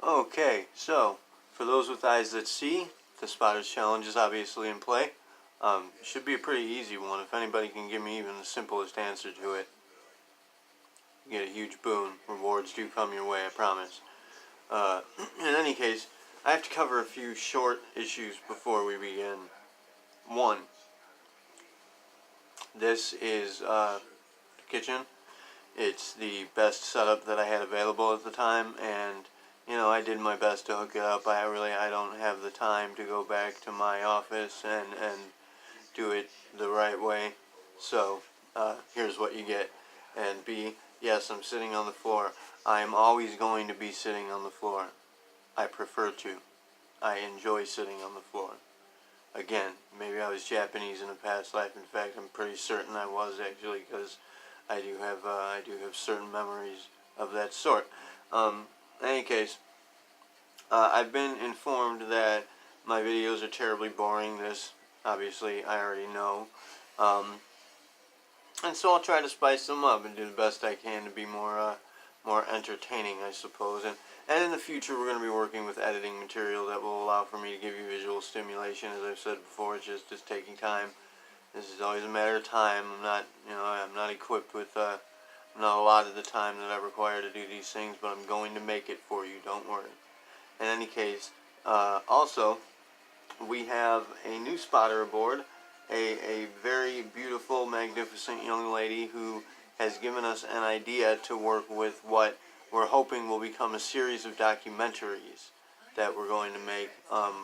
Okay, so for those with eyes that see, the Spotters Challenge is obviously in play. Should be a pretty easy one. If anybody can give me even the simplest answer to it, you get a huge boon. Rewards do come your way, I promise. In any case, I have to cover a few short issues before we begin. One, this is the kitchen. It's the best setup that I had available at the time, and I did my best to hook it up. I don't have the time to go back to my office and do it the right way. So here's what you get. And B, yes, I'm sitting on the floor. I'm always going to be sitting on the floor. I prefer to. I enjoy sitting on the floor. Again, maybe I was Japanese in a past life. In fact, I'm pretty certain I was, actually, because I do have certain memories of that sort. In any case, I've been informed that my videos are terribly boring. This, obviously, I already know. And so I'll try to spice them up and do the best I can to be more entertaining, I suppose. And in the future, we're going to be working with editing material that will allow for me to give you visual stimulation. As I've said before, it's just taking time. This is always a matter of time. I'm not equipped with not a lot of the time that I require to do these things, but I'm going to make it for you. Don't worry. In any case, also, we have a new spotter aboard, a very beautiful, magnificent young lady who has given us an idea to work with what we're hoping will become a series of documentaries that we're going to make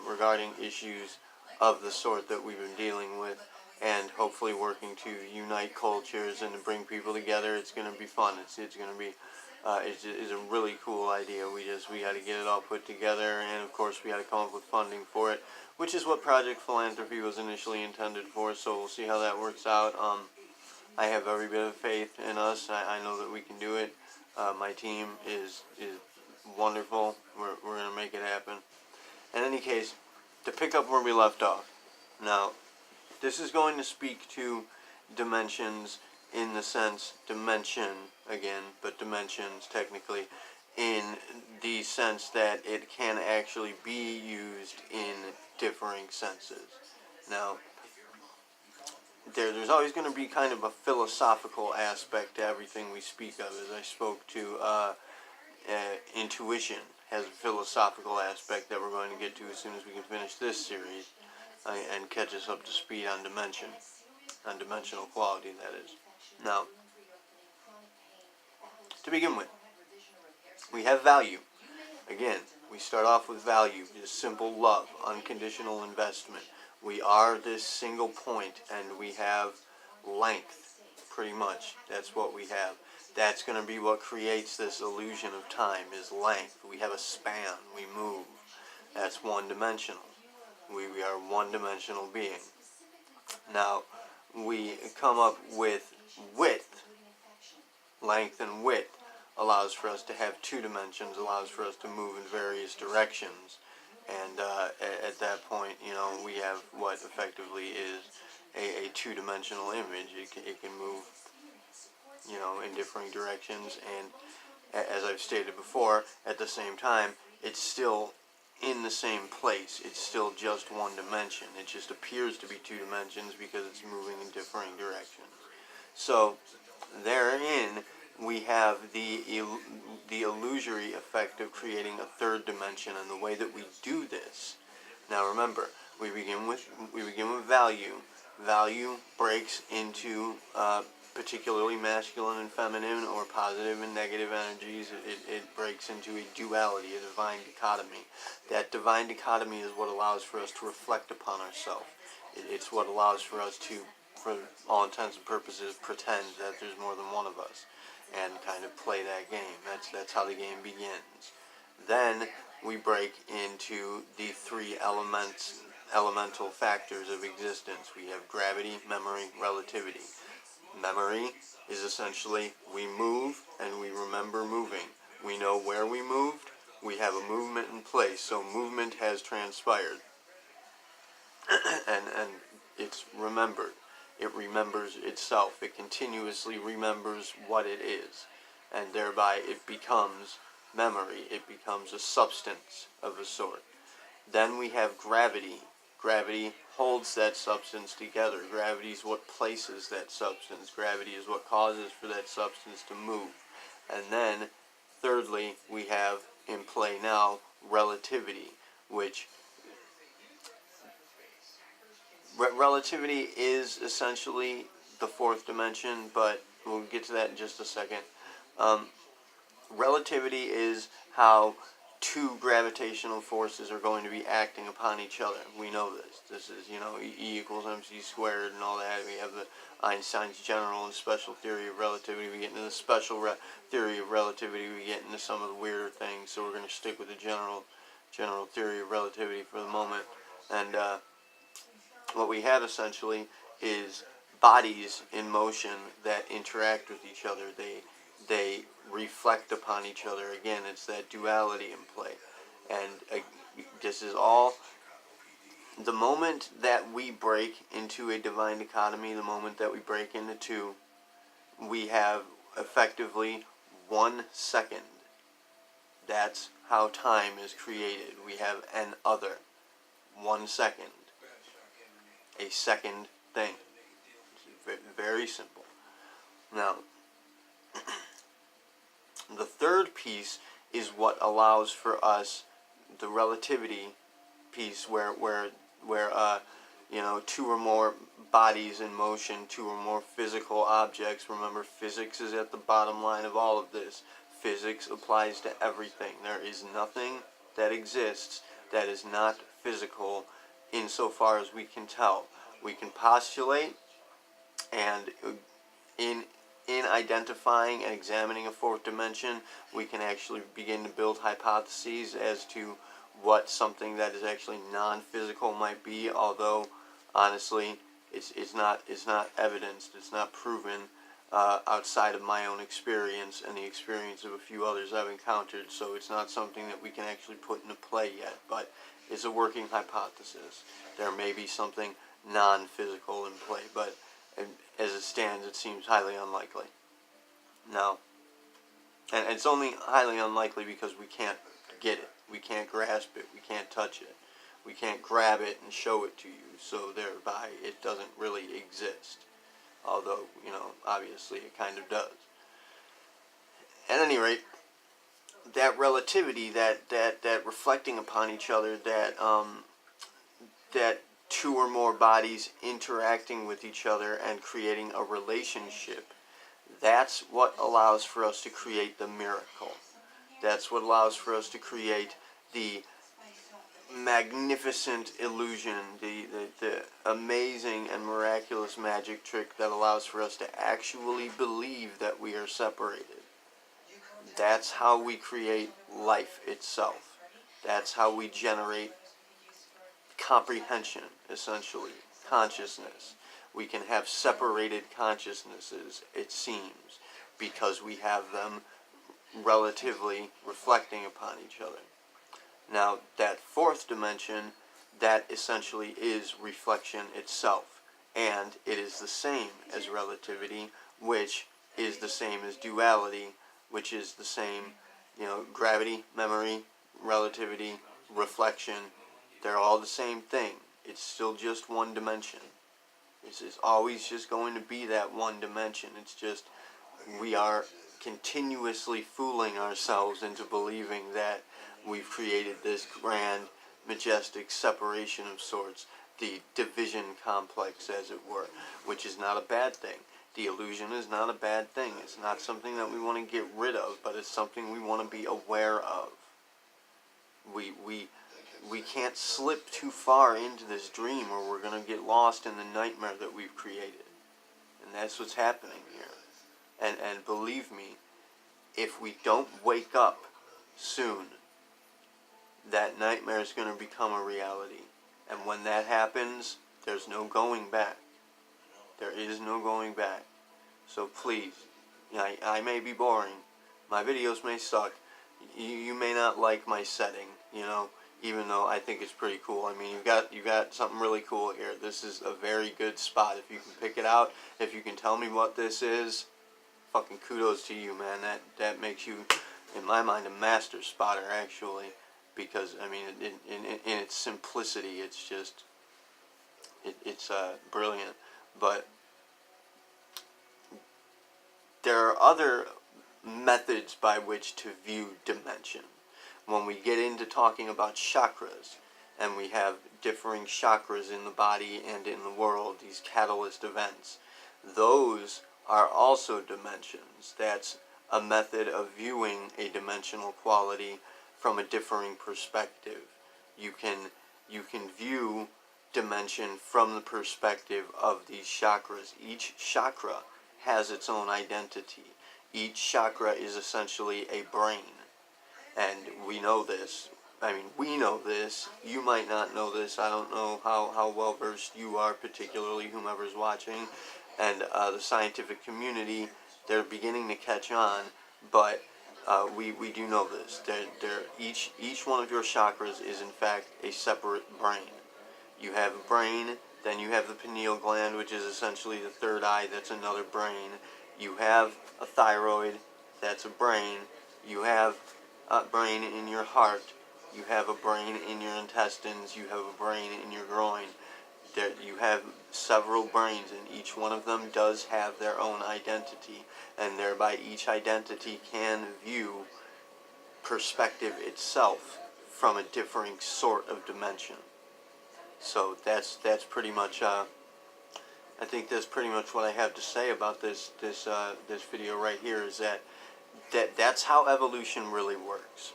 regarding issues of the sort that we've been dealing with, and hopefully working to unite cultures and to bring people together. It's going to be fun. It's going to be it's a really cool idea. We got to get it all put together, and of course we got to come up with funding for it, which is what Project Philanthropy was initially intended for. So we'll see how that works out. I have every bit of faith in us. I know that we can do it. My team is wonderful. We're going to make it happen. In any case, to pick up where we left off. Now, this is going to speak to dimensions in the sense, dimension again, but dimensions technically, in the sense that it can actually be used in differing senses. Now, there's always going to be kind of a philosophical aspect to everything we speak of. As I spoke to, intuition has a philosophical aspect that we're going to get to as soon as we can finish this series and catch us up to speed on dimensional quality, that is. Now, to begin with, we have value. Again, we start off with value, just simple love, unconditional investment. We are this single point, and we have length, pretty much. That's what we have. That's going to be what creates this illusion of time, is length. We have a span. We move. That's one-dimensional. We are a one-dimensional being. Now, we come up with width. Length and width allows for us to have two dimensions, allows for us to move in various directions. And at that point, we have what effectively is a two-dimensional image. It can move, in differing directions. And as I've stated before, at the same time, it's still in the same place. It's still just one dimension. It just appears to be two dimensions because it's moving in differing directions. So therein we have the illusory effect of creating a third dimension, and the way that we do this. Now remember, we begin with value. Value breaks into particularly masculine and feminine, or positive and negative energies. It breaks into a duality, a divine dichotomy. That divine dichotomy is what allows for us to reflect upon ourselves. It's what allows for us to, for all intents and purposes, pretend that there's more than one of us, and kind of play that game. That's how the game begins. Then we break into the three elemental factors of existence. We have gravity, memory, relativity. Memory is essentially we move and we remember moving. We know where we moved. We have a movement in place, so movement has transpired. and it's remembered. It remembers itself. It continuously remembers what it is. And thereby it becomes memory. It becomes a substance of a sort. Then we have gravity. Gravity holds that substance together. Gravity is what places that substance. Gravity is what causes for that substance to move. And then, thirdly, we have in play now relativity, which relativity is essentially the fourth dimension, but we'll get to that in just a second. Relativity is how two gravitational forces are going to be acting upon each other. We know this. This is, E equals mc squared and all that. We have the Einstein's general and special theory of relativity. We get into the special theory of relativity. We get into some of the weirder things. So we're going to stick with the general theory of relativity for the moment. And what we have essentially is bodies in motion that interact with each other. They reflect upon each other. Again, it's that duality in play. And this is all, the moment that we break into a divine dichotomy, the moment that we break into two, we have effectively 1 second. That's how time is created. We have an other. 1 second. A second thing. It's very simple. Now, the third piece is what allows for us the relativity piece, where two or more bodies in motion, two or more physical objects. Remember, physics is at the bottom line of all of this. Physics applies to everything. There is nothing that exists that is not physical insofar as we can tell. We can postulate, and in identifying and examining a fourth dimension, we can actually begin to build hypotheses as to what something that is actually non-physical might be, although honestly it's not evidenced, it's not proven outside of my own experience and the experience of a few others I've encountered, so it's not something that we can actually put into play yet, but it's a working hypothesis. There may be something non-physical in play, but as it stands, it seems highly unlikely. Now, and it's only highly unlikely because we can't get it. We can't grasp it. We can't touch it. We can't grab it and show it to you, so thereby it doesn't really exist. Although, obviously it kind of does. At any rate, that relativity, that reflecting upon each other, that two or more bodies interacting with each other and creating a relationship, that's what allows for us to create the miracle. That's what allows for us to create the magnificent illusion, the amazing and miraculous magic trick that allows for us to actually believe that we are separated. That's how we create life itself. That's how we generate comprehension, essentially, consciousness. We can have separated consciousnesses, it seems, because we have them relatively reflecting upon each other. Now, that fourth dimension, that essentially is reflection itself, and it is the same as relativity, which is the same as duality, which is the same, gravity, memory, relativity, reflection. They're all the same thing. It's still just one dimension. It's always just going to be that one dimension. It's just we are continuously fooling ourselves into believing that we've created this grand, majestic separation of sorts, the division complex, as it were, which is not a bad thing. The illusion is not a bad thing. It's not something that we want to get rid of, but it's something we want to be aware of. We can't slip too far into this dream or we're going to get lost in the nightmare that we've created. And that's what's happening here. And believe me, if we don't wake up soon, that nightmare is going to become a reality. And when that happens, there's no going back. There is no going back. So please, I may be boring. My videos may suck. You may not like my setting, even though I think it's pretty cool. I mean, you got something really cool here. This is a very good spot. If you can pick it out, if you can tell me what this is, fucking kudos to you, man. That makes you in my mind, a master spotter, actually, because, I mean, in its simplicity, it's just, it's brilliant. But there are other methods by which to view dimension. When we get into talking about chakras, and we have differing chakras in the body and in the world, these catalyst events, those are also dimensions. That's a method of viewing a dimensional quality from a differing perspective. You can view dimension from the perspective of these chakras. Each chakra has its own identity. Each chakra is essentially a brain. And we know this. I mean, we know this. You might not know this. I don't know how well versed you are, particularly whomever's watching. And the scientific community, they're beginning to catch on, but we do know this. Each one of your chakras is in fact a separate brain. You have a brain, then you have the pineal gland, which is essentially the third eye, that's another brain. You have a thyroid, that's a brain. You have a brain in your heart. You have a brain in your intestines. You have a brain in your groin. You have several brains, and each one of them does have their own identity, and thereby each identity can view perspective itself from a differing sort of dimension. So that's pretty much I think that's pretty much what I have to say about this video right here, is that's how evolution really works.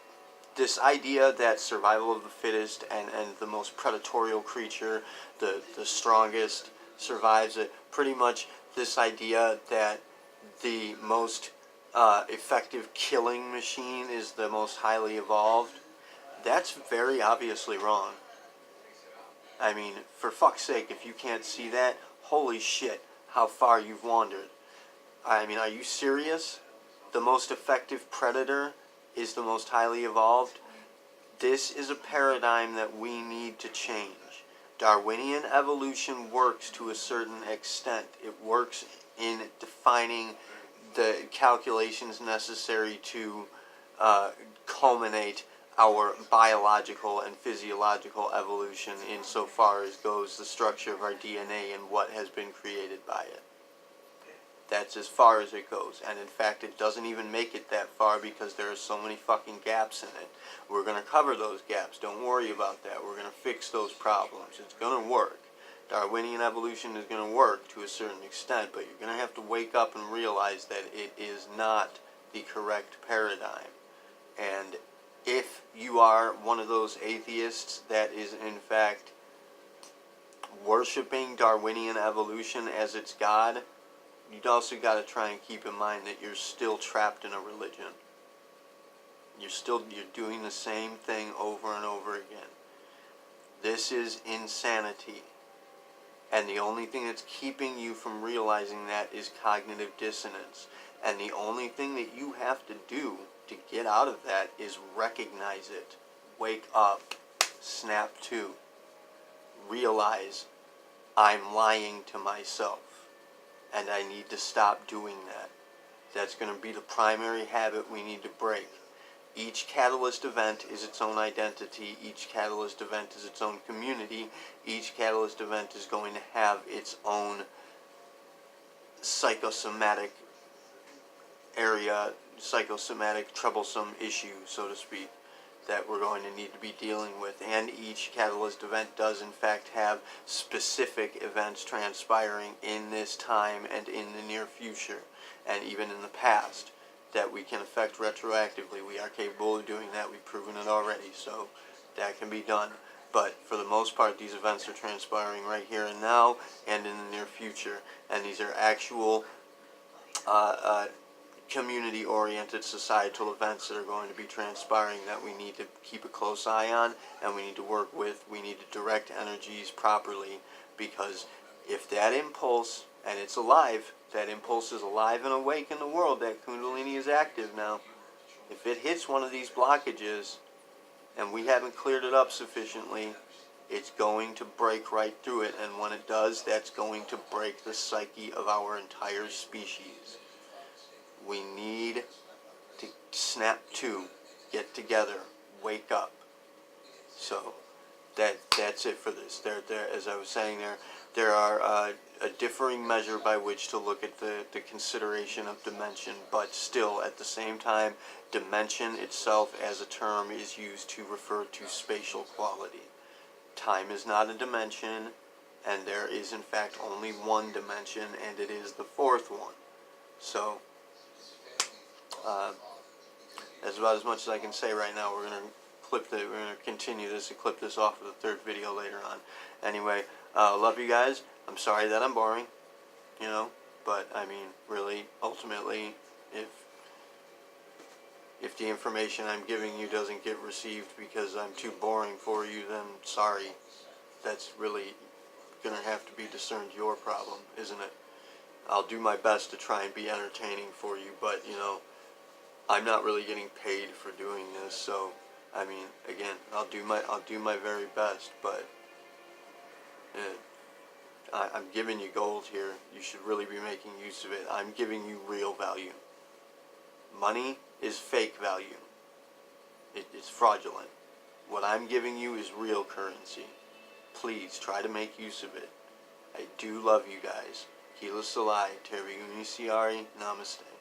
This idea that survival of the fittest and the most predatorial creature, the strongest, survives it, pretty much this idea that the most effective killing machine is the most highly evolved, that's very obviously wrong. I mean, for fuck's sake, if you can't see that, holy shit, how far you've wandered. I mean, are you serious? The most effective predator is the most highly evolved? This is a paradigm that we need to change. Darwinian evolution works to a certain extent. It works in defining the calculations necessary to culminate our biological and physiological evolution insofar as goes the structure of our DNA and what has been created by it. That's as far as it goes, and in fact it doesn't even make it that far because there are so many fucking gaps in it. We're going to cover those gaps, don't worry about that. We're going to fix those problems. It's going to work. Darwinian evolution is going to work to a certain extent, but you're going to have to wake up and realize that it is not the correct paradigm. And if you are one of those atheists that is in fact worshiping Darwinian evolution as its God, you'd also got to try and keep in mind that you're still trapped in a religion. You're doing the same thing over and over again. This is insanity. And the only thing that's keeping you from realizing that is cognitive dissonance. And the only thing that you have to do to get out of that is recognize it. Wake up. Snap to. Realize I'm lying to myself. And I need to stop doing that. That's going to be the primary habit we need to break. Each catalyst event is its own identity. Each catalyst event is its own community. Each catalyst event is going to have its own psychosomatic area, psychosomatic troublesome issue, so to speak, that we're going to need to be dealing with. And each catalyst event does in fact have specific events transpiring in this time and in the near future and even in the past that we can affect retroactively. We are capable of doing that. We've proven it already, so that can be done. But for the most part, these events are transpiring right here and now and in the near future, and these are actual community-oriented societal events that are going to be transpiring that we need to keep a close eye on and we need to work with. We need to direct energies properly, because if that impulse, and it's alive, that impulse is alive and awake in the world, that Kundalini is active now. If it hits one of these blockages and we haven't cleared it up sufficiently, it's going to break right through it, and when it does, that's going to break the psyche of our entire species. We need to snap to, get together, wake up. So that's it for this. There, as I was saying, there are a differing measure by which to look at the consideration of dimension, but still, at the same time, dimension itself as a term is used to refer to spatial quality. Time is not a dimension, and there is in fact only one dimension, and it is the fourth one. So, that's about as much as I can say right now. We're gonna continue this and clip this off of the third video later on. Anyway, love you guys. I'm sorry that I'm boring, you know, but I mean, really, ultimately, if the information I'm giving you doesn't get received because I'm too boring for you, then sorry. That's really gonna have to be discerned your problem, isn't it? I'll do my best to try and be entertaining for you, but you know, I'm not really getting paid for doing this, so I mean, again, I'll do my very best, but I'm giving you gold here. You should really be making use of it. I'm giving you real value. Money is fake value. It's fraudulent. What I'm giving you is real currency. Please try to make use of it. I do love you guys. Keelah Salai, Taerve, siari, Namasté.